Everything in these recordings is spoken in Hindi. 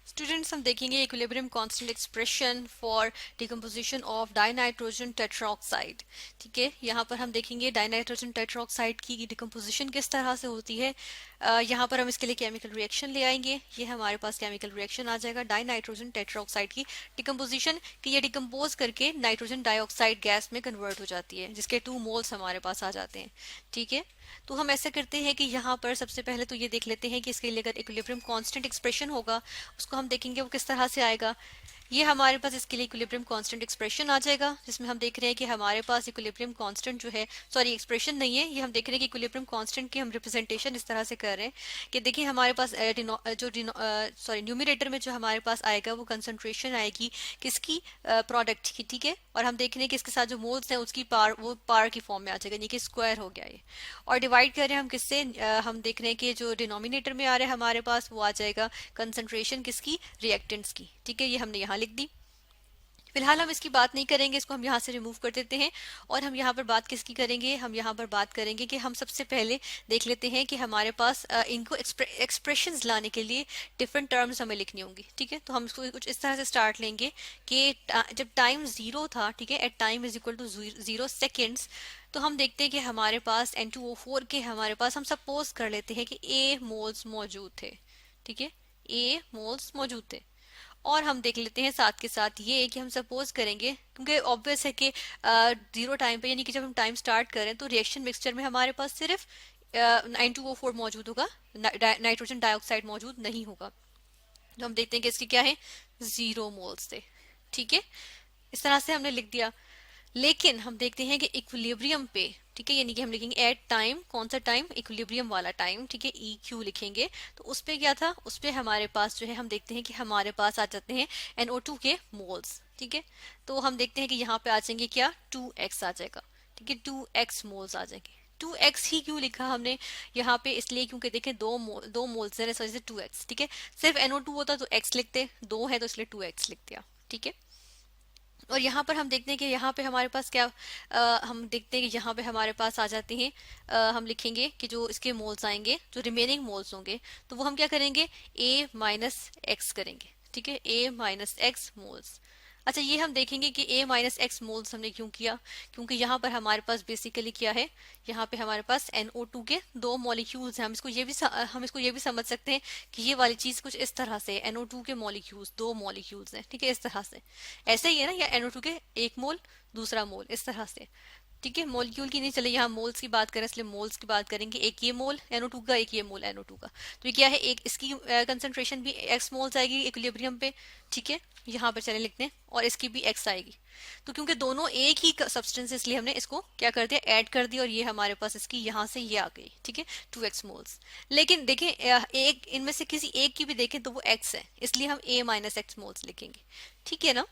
स्टूडेंट्स हम देखेंगे equilibrium constant expression for decomposition of dinitrogen tetroxide. ठीक है, यहाँ पर हम देखेंगे डाइनाइट्रोजन टेट्राऑक्साइड की डिकम्पोजिशन किस तरह से होती है। यहाँ पर हम इसके लिए केमिकल रिएक्शन ले आएंगे। ये हमारे पास केमिकल रिएक्शन आ जाएगा डाइनाइट्रोजन टेट्राऑक्साइड की डिकम्पोजिशन कि ये डिकम्पोज करके नाइट्रोजन डाइऑक्साइड गैस में कन्वर्ट हो जाती है, जिसके 2 मोल्स हमारे पास आ जाते हैं। ठीक है, तो हम ऐसा करते हैं कि यहाँ पर सबसे पहले तो ये देख लेते हैं कि इसके लिए अगर इक्विलिब्रियम कांस्टेंट एक्सप्रेशन होगा उसको हम देखेंगे वो किस तरह से आएगा। ये हमारे पास इसके लिए इक्विलिब्रियम कांस्टेंट एक्सप्रेशन आ जाएगा, जिसमें हम देख रहे हैं कि हमारे पास इक्विलिब्रियम कांस्टेंट जो है, सॉरी एक्सप्रेशन नहीं है, ये हम देख रहे हैं कि इक्विलिब्रियम कांस्टेंट की हम रिप्रेजेंटेशन इस तरह से कर रहे हैं कि देखिए हमारे पास सॉरी न्यूमरेटर में जो हमारे पास आएगा वो कंसंट्रेशन आएगी किसकी, प्रोडक्ट की। ठीक है, और हम देख रहे हैं कि इसके साथ जो मोल्स हैं उसकी पार वो पार की फॉर्म में आ जाएगा, यानी कि स्क्वायर हो गया ये। और डिवाइड कर रहे हैं हम किससे, हम देख रहे हैं कि जो डिनोमिनेटर में आ रहा है हमारे पास वो आ जाएगा कंसंट्रेशन किसकी, रिएक्टेंट्स की। ठीक है, ये हमने यहाँ लिख दी। फिलहाल हम इसकी बात नहीं करेंगे, इसको हम यहाँ से रिमूव कर देते हैं। और हम यहाँ पर बात किसकी करेंगे, हम यहाँ पर बात करेंगे कि हम सबसे पहले देख लेते हैं कि हमारे पास इनको एक्सप्रेशंस लाने के लिए डिफरेंट टर्म्स हमें लिखनी होंगी। ठीक है, तो हम इसको कुछ इस तरह से स्टार्ट लेंगे कि जब टाइम जीरो था, ठीक है, at time is equal to 0 seconds, तो हम देखते हैं कि हमारे पास N2O4 के हमारे पास हम सपोज कर लेते हैं कि A मोल्स मौजूद थे। ठीक है, A मोल्स मौजूद थे। और हम देख लेते हैं साथ के साथ ये कि हम सपोज करेंगे, क्योंकि ऑब्वियस है कि जीरो टाइम पे, यानी कि जब हम टाइम स्टार्ट करें तो रिएक्शन मिक्सचर में हमारे पास सिर्फ N2O4 मौजूद होगा, नाइट्रोजन डाइऑक्साइड मौजूद नहीं होगा। तो हम देखते हैं कि इसके क्या है, 0 मोल्स थे। ठीक है, इस तरह से हमने लिख दिया। लेकिन हम देखते हैं कि इक्विलिब्रियम पे, ठीक है, यानी कि हम लिखेंगे एट टाइम, कौन सा टाइम, इक्विलिब्रियम वाला टाइम। ठीक है, ई क्यू लिखेंगे। तो उस पे क्या था, उस पे हमारे पास जो है हम देखते हैं कि हमारे पास आ जाते हैं NO2 के मोल्स। ठीक है, तो हम देखते हैं कि यहाँ पे आ जाएंगे क्या, 2x आ जाएगा। ठीक है, 2x मोल्स आ जाएंगे। 2x ही क्यों लिखा हमने यहाँ पे, इसलिए क्योंकि देखें दो मोल्स है, इस वजह से 2x। ठीक है, सिर्फ NO2 होता तो x लिखते, दो है तो इसलिए 2x लिख दिया। ठीक है, और यहाँ पर हम देखते हैं कि यहाँ पे हमारे पास क्या, हम देखते हैं कि यहाँ पे हमारे पास आ जाते हैं, हम लिखेंगे कि जो इसके मोल्स आएंगे, जो रिमेनिंग मोल्स होंगे, तो वो हम क्या करेंगे, A माइनस एक्स करेंगे। ठीक है, A माइनस एक्स मोल्स। अच्छा, ये हम देखेंगे कि A माइनस एक्स मोल्स हमने क्यों किया, क्योंकि यहाँ पर हमारे पास बेसिकली क्या है, यहाँ पे हमारे पास NO2 के दो मॉलिक्यूल्स हैं। हम इसको ये भी समझ सकते हैं कि ये वाली चीज कुछ इस तरह से, NO2 के मॉलिक्यूल्स, दो मॉलिक्यूल्स हैं। ठीक है, इस तरह से ऐसे ही है ना, या NO2 के एक मोल दूसरा मोल, इस तरह से। ठीक है, मॉलिक्यूल की नहीं, चले यहाँ मोल्स की बात करें, इसलिए मोल्स की बात करेंगे। एक ये मोल NO2 का, एक ये मोल NO2 का। तो ये क्या है, एक इसकी कंसंट्रेशन भी x मोल्स आएगी इक्विलिब्रियम पे। ठीक है, यहाँ पर चले लिखते हैं, और इसकी भी x आएगी। तो क्योंकि दोनों एक ही सब्सटेंस है, इसलिए हमने इसको क्या कर दिया, ऐड कर दिया, और ये हमारे पास इसकी यहाँ से ये आ गई। ठीक है, 2x मोल्स। लेकिन देखें एक इनमें से किसी एक की भी देखें तो वो x है, इसलिए हम A माइनस एक्स मोल्स लिखेंगे। ठीक है ना।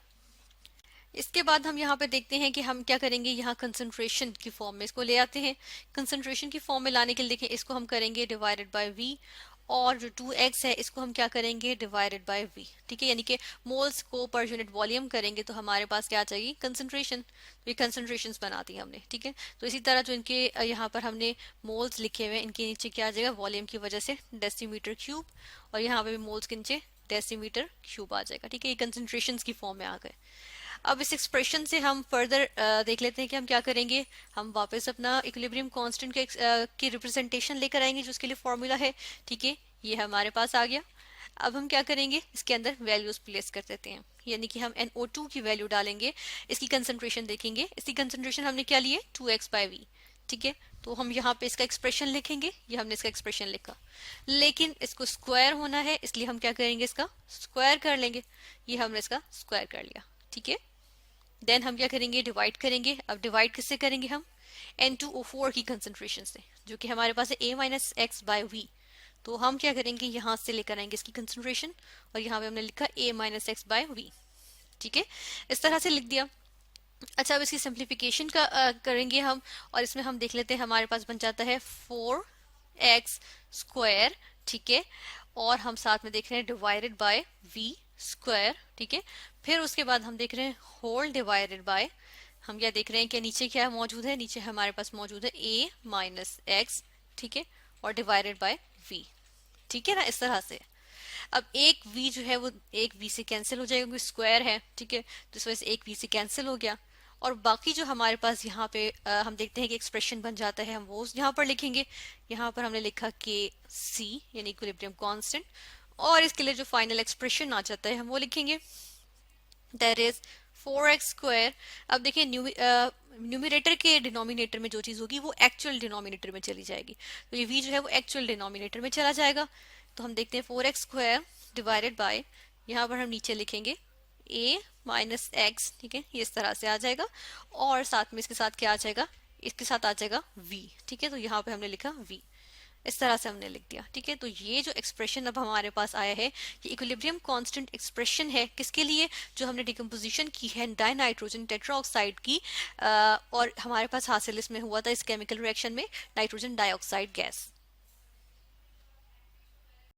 इसके बाद हम यहाँ पे देखते हैं कि हम क्या करेंगे, यहाँ कंसंट्रेशन की फॉर्म में इसको ले आते हैं। कंसंट्रेशन की फॉर्म में लाने के लिए देखें, इसको हम करेंगे डिवाइडेड बाय v, और जो 2x है इसको हम क्या करेंगे, डिवाइडेड बाय v। ठीक है, यानी कि मोल्स को पर यूनिट वॉल्यूम करेंगे तो हमारे पास क्या चाहिए, कंसंट्रेशन। तो ये कंसंट्रेशंस बना दी हमने। ठीक है, तो इसी तरह जो इनके यहाँ पर हमने मोल्स लिखे हुए हैं, इनके नीचे क्या आ जाएगा, वॉल्यूम की वजह से डेसीमीटर क्यूब, और यहाँ पे भी मोल्स के नीचे डेसीमीटर क्यूब आ जाएगा। ठीक है, ये कंसंट्रेशंस की फॉर्म में आ गए। अब इस एक्सप्रेशन से हम फर्दर देख लेते हैं कि हम क्या करेंगे। हम वापस अपना इक्विलिब्रियम कांस्टेंट के की रिप्रेजेंटेशन लेकर आएंगे, जो उसके लिए फॉर्मूला है। ठीक है, ये हमारे पास आ गया। अब हम क्या करेंगे, इसके अंदर वैल्यूज प्लेस कर देते हैं, यानी कि हम NO2 की वैल्यू डालेंगे, इसकी कंसंट्रेशन देखेंगे। इसकी कंसंट्रेशन हमने क्या लिए, 2x/v। ठीक है, तो हम यहाँ पे इसका एक्सप्रेशन लिखेंगे, ये हमने इसका एक्सप्रेशन लिखा। लेकिन इसको स्क्वायर होना है, इसलिए हम क्या करेंगे, इसका स्क्वायर कर लेंगे। ये हमने इसका स्क्वायर कर लिया। ठीक है, देन हम क्या करेंगे, डिवाइड करेंगे। अब डिवाइड किससे करेंगे, हम N2O4 की कंसंट्रेशन से, जो कि हमारे पास है A minus x by v. तो हम क्या करेंगे, यहाँ से लेकर आएंगे इसकी कंसंट्रेशन, और यहाँ पे हमने लिखा A minus x by v. ठीक है, इस तरह से लिख दिया। अच्छा, अब इसकी सिंप्लीफिकेशन करेंगे हम, और इसमें हम देख लेते हैं हमारे पास बन जाता है 4x स्क्वायर। ठीक है, और हम साथ में देख रहे हैं डिवाइडेड बाय v स्क्वायर। ठीक है, फिर उसके बाद हम देख रहे हैं होल डिवाइडेड बाय, हम क्या देख रहे हैं कि नीचे क्या मौजूद है, नीचे हमारे पास मौजूद है a माइनस एक्स। ठीक है, और डिवाइडेड बाय v। ठीक है ना, इस तरह से। अब एक v जो है वो एक v से कैंसिल हो जाएगा क्योंकि स्क्वायर है, ठीक है, तो इस वजह से एक v से कैंसिल हो गया। और बाकी जो हमारे पास यहाँ पे हम देखते हैं कि एक्सप्रेशन बन जाता है, हम वो यहाँ पर लिखेंगे। यहाँ पर हमने लिखा के सी यानी इक्विलिब्रियम कांस्टेंट, और इसके लिए जो फाइनल एक्सप्रेशन आ जाता है हम वो लिखेंगे, दैट इज 4x स्क्वायर। अब देखिए न्यूमिनेटर के डिनोमिनेटर में जो चीज होगी वो एक्चुअल डिनोमिनेटर में चली जाएगी, तो ये v जो है वो एक्चुअल डिनोमिनेटर में चला जाएगा। तो हम देखते हैं 4x स्क्वायर डिवाइडेड बाय, यहाँ पर हम नीचे लिखेंगे a माइनस एक्स, ठीक है, ये इस तरह से आ जाएगा। और साथ में इसके साथ क्या आ जाएगा, इसके साथ आ जाएगा v, ठीक है, तो यहाँ पे हमने लिखा v, इस तरह से हमने लिख दिया, ठीक है। तो ये जो एक्सप्रेशन अब हमारे पास आया है ये इक्विलिब्रियम कांस्टेंट एक्सप्रेशन है, किसके लिए, जो हमने डिकम्पोजिशन की है डाइनाइट्रोजन टेट्राऑक्साइड की, और हमारे पास हासिल इसमें हुआ था इस केमिकल रिएक्शन में नाइट्रोजन डाइऑक्साइड गैस।